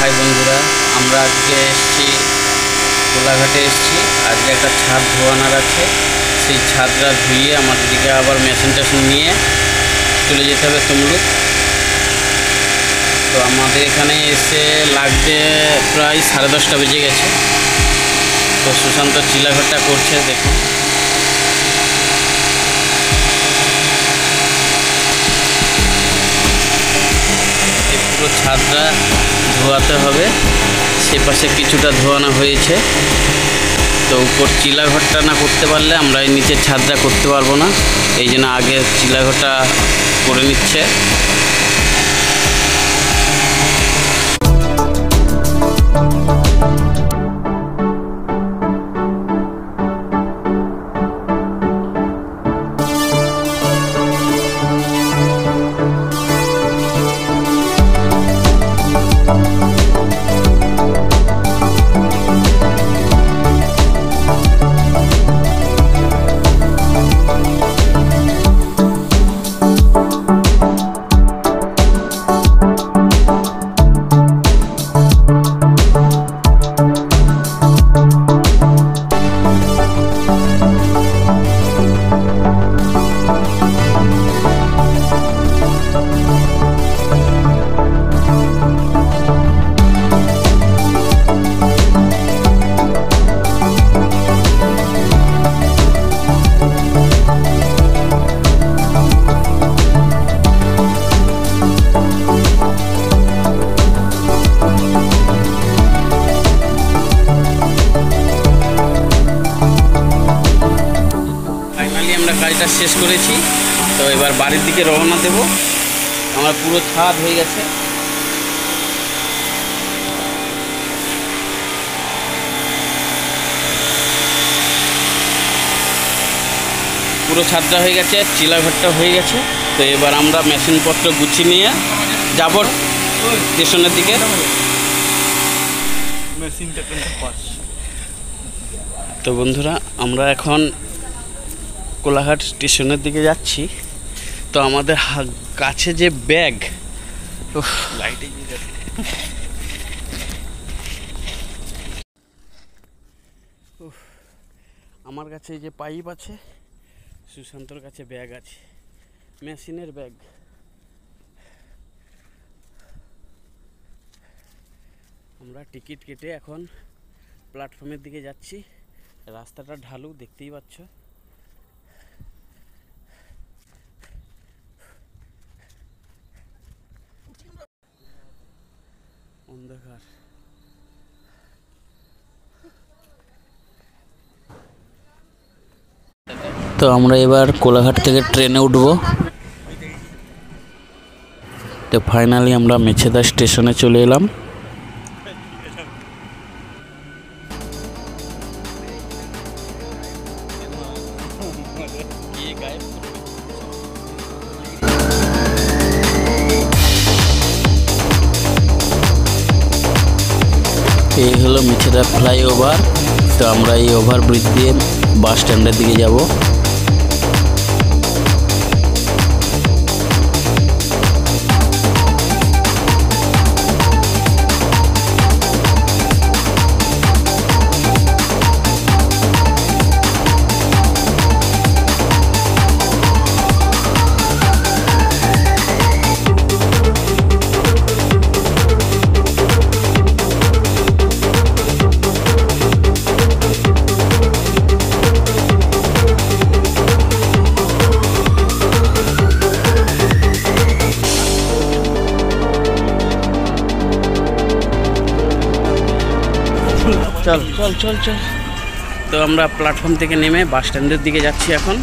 High বন্ধুরা, আমরা আজকে এসেছি কোলাঘাটে এসেছি। আজকে একটা ছাদ ধোয়ানোর আছে, সেই ছাদটা ধুয়ে আমাদেরকে আবার মেশিন টেশিন নিয়ে চলে যেতে হবে তমলুক। তো আমাদের এখানে এসে লাগতে প্রায় 10:30 বেজে গেছে। তো সুশান্ত চিলাঘাটটা করছে, দেখুন। পুরো ছাদটা ধোয়াতে হবে, সে পাশে কিছুটা ধোয়ানো হয়েছে। তো উপর চিলাঘরটা না করতে পারলে আমরা এই নিচের ছাদটা করতে পারবো না, এই জন্য আগে চিলাঘরটা করে নিচ্ছে। কাজটা শেষ করেছি, তো এবার বাড়ির দিকে রওনা দেব। আমার পুরো ছাদ হয়ে গেছে। পুরো ছাদটা হয়ে গেছে, চিলাঘরটা হয়ে গেছে। তো এবার আমরা মেশিনপত্র গুছিয়ে নিয়ে যাব স্টেশনের দিকে। তো বন্ধুরা, আমরা এখন কোলাঘাট স্টেশনের দিকে যাচ্ছি। তো আমাদের কাছে যে ব্যাগ, লাইটে আমার কাছে যে পাইপ আছে, সুশান্তর কাছে ব্যাগ আছে, মেশিনের ব্যাগ। আমরা টিকিট কেটে এখন প্ল্যাটফর্মের দিকে যাচ্ছি। রাস্তাটা ঢালু, দেখতেই পাচ্ছ। অন্ধকার। তো আমরা এবার কোলাঘাট থেকে ট্রেনে উঠব। তো ফাইনালি আমরা মেছেদা স্টেশনে চলে এলাম। এই হলো মেছেদা ফ্লাইওভার। তো আমরা এই ওভারব্রিজ দিয়ে বাস স্ট্যান্ডের দিকে যাব। চল চল চল চল। তো আমরা প্ল্যাটফর্ম থেকে নেমে বাস স্ট্যান্ডের দিকে যাচ্ছি এখন।